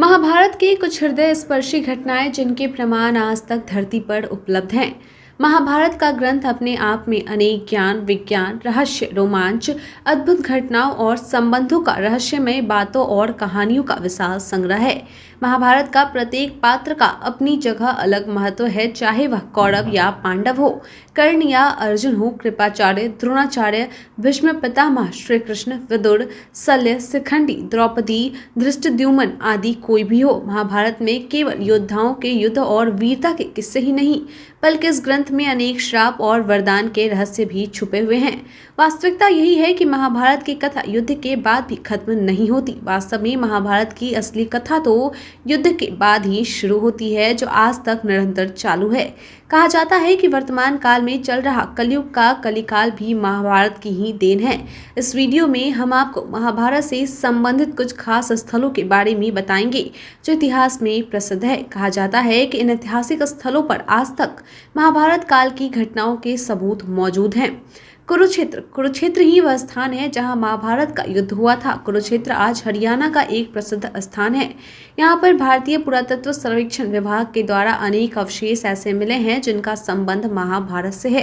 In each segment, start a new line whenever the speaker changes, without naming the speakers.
महाभारत की कुछ हृदय स्पर्शी घटनाएं जिनके प्रमाण आज तक धरती पर उपलब्ध हैं। महाभारत का ग्रंथ अपने आप में अनेक ज्ञान, विज्ञान, रहस्य, रोमांच, अद्भुत घटनाओं और संबंधों का रहस्यमय बातों और कहानियों का विशाल संग्रह है। महाभारत का प्रत्येक पात्र का अपनी जगह अलग महत्व है, चाहे वह कौरव या पांडव हो, कर्ण या अर्जुन हो, कृपाचार्य, द्रोणाचार्य, भीष्म पितामह, श्री कृष्ण, विदुर, शल्य, शिखंडी, द्रौपदी, धृष्टद्युम्न आदि कोई भी हो। महाभारत में केवल योद्धाओं के युद्ध और वीरता के किस्से ही नहीं, बल्कि इस ग्रंथ में अनेक श्राप और वरदान के रहस्य भी छुपे हुए हैं। वास्तविकता यही है कि महाभारत की कथा युद्ध के बाद भी खत्म नहीं होती। वास्तव में महाभारत की असली कथा तो युद्ध के बाद ही शुरू होती है, जो आज तक निरंतर चालू है। कहा जाता है कि वर्तमान काल में चल रहा कलयुग का कलिकाल भी महाभारत की ही देन है। इस वीडियो में हम आपको महाभारत से संबंधित कुछ खास स्थलों के बारे में बताएंगे जो इतिहास में प्रसिद्ध है। कहा जाता है कि इन ऐतिहासिक स्थलों पर आज तक महाभारत काल की घटनाओं के सबूत मौजूद हैं। कुरुक्षेत्र ही वह स्थान है जहां महाभारत का युद्ध हुआ था। कुरुक्षेत्र आज हरियाणा का एक प्रसिद्ध स्थान है। यहाँ पर भारतीय पुरातत्व सर्वेक्षण विभाग के द्वारा अनेक अवशेष ऐसे मिले हैं जिनका संबंध महाभारत से है।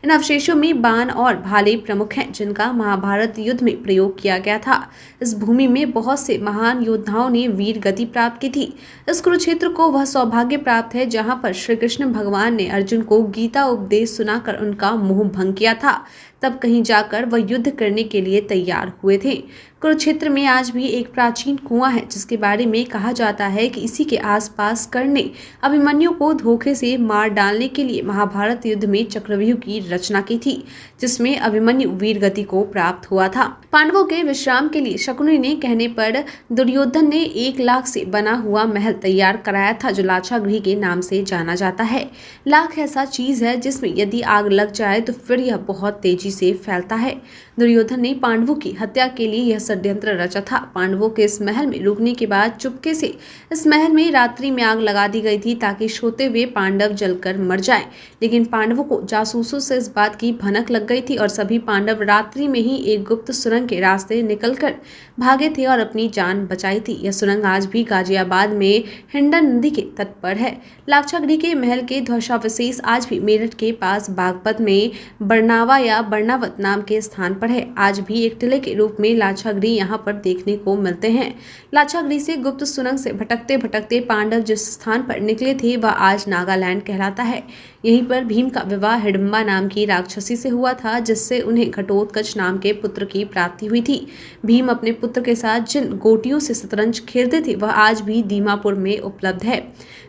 इन अवशेषों में बाण और भाले प्रमुख हैं, जिनका महाभारत युद्ध में प्रयोग किया गया था। इस भूमि में बहुत से महान योद्धाओं ने वीर गति प्राप्त की थी। इस कुरुक्षेत्र को वह सौभाग्य प्राप्त है जहाँ पर श्री कृष्ण भगवान ने अर्जुन को गीता उपदेश सुनाकर उनका मोह भंग किया था। तब कहीं जाकर वह युद्ध करने के लिए तैयार हुए थे। कुरुक्षेत्र में आज भी एक प्राचीन कुआं है, जिसके बारे में कहा जाता है कि इसी के आसपास कर्ण ने अभिमन्यु को धोखे से मार डालने के लिए महाभारत युद्ध में चक्रव्यूह की रचना की थी, जिसमें अभिमन्यु वीर गति को प्राप्त हुआ था। पांडवों के विश्राम के लिए शकुनी ने कहने पर दुर्योधन ने 1 लाख से बना हुआ महल तैयार कराया था, जो लाक्षागृह के नाम से जाना जाता है। लाख ऐसा चीज है जिसमें यदि आग लग जाए तो फिर यह बहुत तेजी से फैलता है। दुर्योधन ने पांडवों की हत्या के लिए यह षड्यंत्र रचा था। पांडवों के इस महल में रुकने के बाद चुपके से इस महल में रात्रि में आग लगा दी गई थी, ताकि सोते हुए पांडव जलकर मर जाएं। लेकिन पांडवों को जासूसों से इस बात की भनक लग गई थी और सभी पांडव रात्रि में ही एक गुप्त सुरंग के रास्ते निकलकर भागे थे और अपनी जान बचाई थी। यह सुरंग आज भी गाजियाबाद में हिंडन नदी के तट पर है। लाक्षागृह के महल के ध्वंसावशेष आज भी मेरठ के पास बागपत में बरनावा या बरनावत नाम के स्थान पर है। आज भी एक टिले के रूप में लाक्षागृह यहाँ पर देखने को मिलते हैं। लाक्षागृह से गुप्त सुरंग से भटकते भटकते पांडव जिस स्थान पर निकले थे वह आज नागालैंड कहलाता है। यहीं पर भीम का विवाह हिडिंबा नाम की राक्षसी से हुआ था, जिससे उन्हें घटोत्कच नाम के पुत्र की प्राप्ति हुई थी। भीम अपने पुत्र के साथ जिन गोटियों से शतरंज खेलते थे वह आज भी दीमापुर में उपलब्ध है।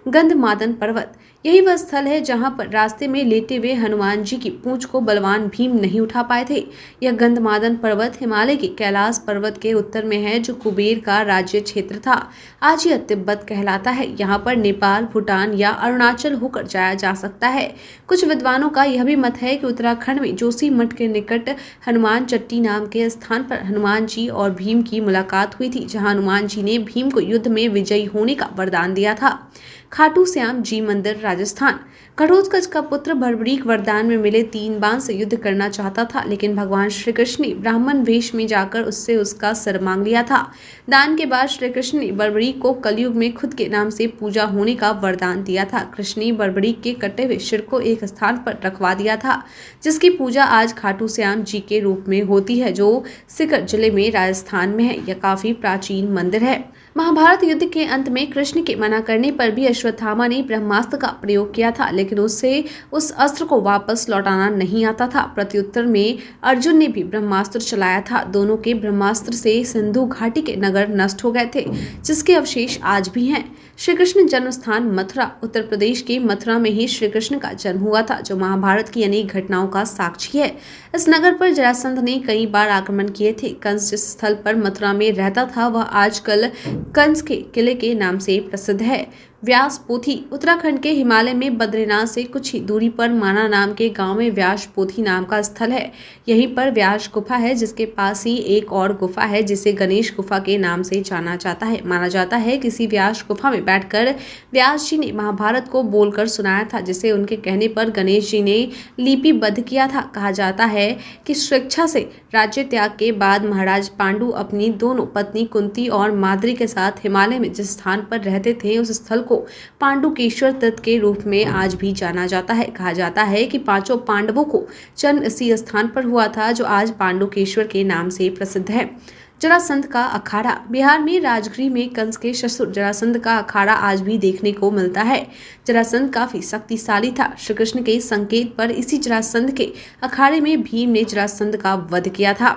गंधमादन पर्वत यही वह स्थल है जहां पर रास्ते में लेटे हुए हनुमान जी की पूंछ को बलवान भीम नहीं उठा पाए थे। यह गंधमादन पर्वत हिमालय के कैलाश पर्वत के उत्तर में है, जो कुबेर का राज्य क्षेत्र था। आज यह तिब्बत कहलाता है। यहाँ पर नेपाल, भूटान या अरुणाचल होकर जाया जा सकता है। कुछ विद्वानों का यह भी मत है कि उत्तराखंड में जोशीमठ के निकट हनुमान चट्टी नाम के स्थान पर हनुमान जी और भीम की मुलाकात हुई थी, जहाँ हनुमान जी ने भीम को युद्ध में विजयी होने का वरदान दिया था। खाटू श्याम जी मंदिर राजस्थान घटोत्कच का पुत्र बर्बरीक वरदान में मिले 3 बाण से युद्ध करना चाहता था, लेकिन भगवान श्री कृष्ण ने ब्राह्मण वेश में जाकर उससे उसका सिर मांग लिया था। दान के बाद श्री कृष्ण ने बर्बरीक को कलयुग में खुद के नाम से पूजा होने का वरदान दिया था। कृष्ण ने बर्बरीक के कटे हुए सिर को एक स्थान पर रखवा दिया था, जिसकी पूजा आज खाटू श्याम जी के रूप में होती है, जो सीकर जिले में राजस्थान में है। यह काफी प्राचीन मंदिर है। महाभारत युद्ध के अंत में कृष्ण के मना करने पर भी अश्वत्थामा ने ब्रह्मास्त्र का प्रयोग किया था, लेकिन उससे उस अस्त्र को वापस लौटाना नहीं आता था। प्रत्युत्तर में अर्जुन ने भी ब्रह्मास्त्र चलाया था। दोनों के ब्रह्मास्त्र से सिंधु घाटी के नगर नष्ट हो गए थे, जिसके अवशेष आज भी हैं। श्री कृष्ण जन्म स्थान मथुरा उत्तर प्रदेश के मथुरा में ही श्री कृष्ण का जन्म हुआ था, जो महाभारत की अनेक घटनाओं का साक्षी है। इस नगर पर जरासंध ने कई बार आक्रमण किए थे। कंस जिस स्थल पर मथुरा में रहता था वह आजकल कंस के किले के नाम से प्रसिद्ध है। व्यास पोथी। उत्तराखंड के हिमालय में बद्रीनाथ से कुछ ही दूरी पर माना नाम के गांव में व्यास पोथी नाम का स्थल है। यहीं पर व्यास गुफा है, जिसके पास ही एक और गुफा है जिसे गणेश गुफा के नाम से जाना जाता है। माना जाता है किसी व्यास गुफा में बैठकर व्यास जी ने महाभारत को बोलकर सुनाया था, जिसे उनके कहने पर गणेश जी ने लिपिबद्ध किया था। कहा जाता है कि स्वेच्छा से राज्य त्याग के बाद महाराज पांडु अपनी दोनों पत्नी कुंती और माद्री के साथ हिमालय में जिस स्थान पर रहते थे, उस स्थल को पांडुकेश्वर तीर्थ के रूप में आज भी जाना जाता है। कहा जाता है कि पांचों पांडवों को जन्म इसी स्थान पर हुआ था, जो आज पांडुकेश्वर के नाम से प्रसिद्ध है। जरासंध का अखाड़ा। बिहार में राजगृह में कंस के ससुर जरासंध का अखाड़ा आज भी देखने को मिलता है। जरासंध काफी शक्तिशाली था। श्री कृष्ण के संकेत पर इसी जरासंध के अखाड़े में भीम ने जरासंध का वध किया था।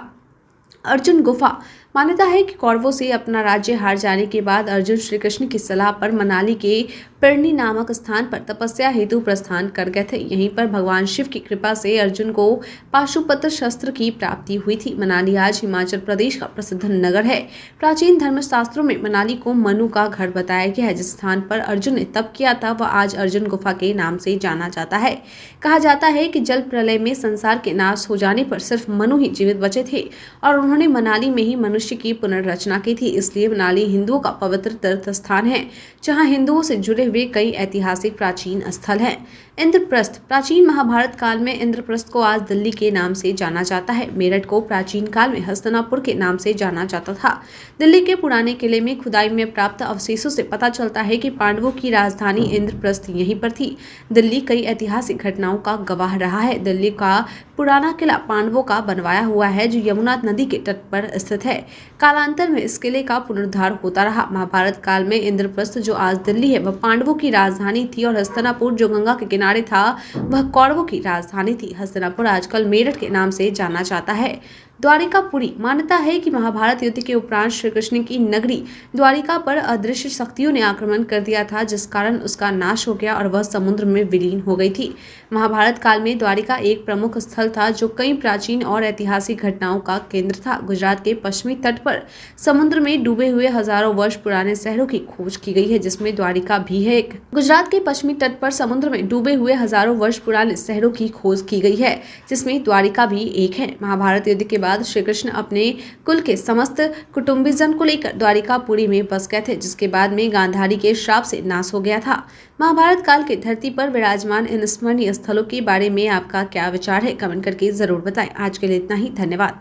अर्जुन गुफा। मान्यता है कि कौरवों से अपना राज्य हार जाने के बाद अर्जुन श्री कृष्ण की सलाह पर मनाली के पर्णी नामक स्थान पर तपस्या हेतु प्रस्थान कर गए थे। यहीं पर भगवान शिव की कृपा से अर्जुन को पाशुपत्र शस्त्र की प्राप्ति हुई थी। मनाली आज हिमाचल प्रदेश का प्रसिद्ध नगर है। प्राचीन धर्मशास्त्रों में मनाली को मनु का घर बताया गया है। जिस स्थान पर अर्जुन ने तप किया था वह आज अर्जुन गुफा के नाम से जाना जाता है। कहा जाता है कि जल प्रलय में संसार के नाश हो जाने पर सिर्फ मनु ही जीवित बचे थे और उन्होंने मनाली में ही मनुष्य की पुनर्रचना की थी। इसलिए मनाली हिंदुओं का पवित्र तीर्थ स्थान है, जहां हिंदुओं से जुड़े हुए कई ऐतिहासिक प्राचीन स्थल हैं। इंद्रप्रस्थ। प्राचीन महाभारत काल में इंद्रप्रस्थ को आज दिल्ली के नाम से जाना जाता है। मेरठ को प्राचीन काल में हस्तिनापुर के नाम से जाना जाता था। दिल्ली के पुराने किले में खुदाई में प्राप्त अवशेषों से पता चलता है कि पांडवों की राजधानी इंद्रप्रस्थ यहीं पर थी। दिल्ली कई ऐतिहासिक घटनाओं का गवाह रहा है। दिल्ली का पुराना किला पांडवों का बनवाया हुआ है, जो यमुना नदी के तट पर स्थित है। कालांतर में इस किले का पुनरुद्धार होता रहा। महाभारत काल में इंद्रप्रस्थ जो आज दिल्ली है वह पांडवों की राजधानी थी और हस्तिनापुर जो गंगा के किनारे था वह कौरवों की राजधानी थी। हस्तिनापुर आजकल मेरठ के नाम से जाना जाता है। द्वारिकापुरी। मान्यता है कि महाभारत युद्ध के उपरांत श्री कृष्ण की नगरी द्वारिका पर अदृश्य शक्तियों ने आक्रमण कर दिया था, जिस कारण उसका नाश हो गया और वह समुद्र में विलीन हो गई थी। महाभारत काल में द्वारिका एक प्रमुख स्थल था, जो कई प्राचीन और ऐतिहासिक घटनाओं का केंद्र था। गुजरात के पश्चिमी तट पर समुद्र में डूबे हुए हजारों वर्ष पुराने शहरों की खोज की गई है, जिसमें द्वारिका भी है एक। गुजरात के पश्चिमी तट पर समुद्र में डूबे हुए हजारों वर्ष पुराने शहरों की खोज की गई है, जिसमें द्वारिका भी एक है। महाभारत युद्ध के बाद श्री कृष्ण अपने कुल के समस्त कुटुंबीजन को लेकर द्वारिकापुरी में बस गए थे, जिसके बाद में गांधारी के श्राप से नाश हो गया था। महाभारत काल की धरती पर विराजमान इन स्मरणीय स्थलों के बारे में आपका क्या विचार है, कमेंट करके जरूर बताएं। आज के लिए इतना ही, धन्यवाद।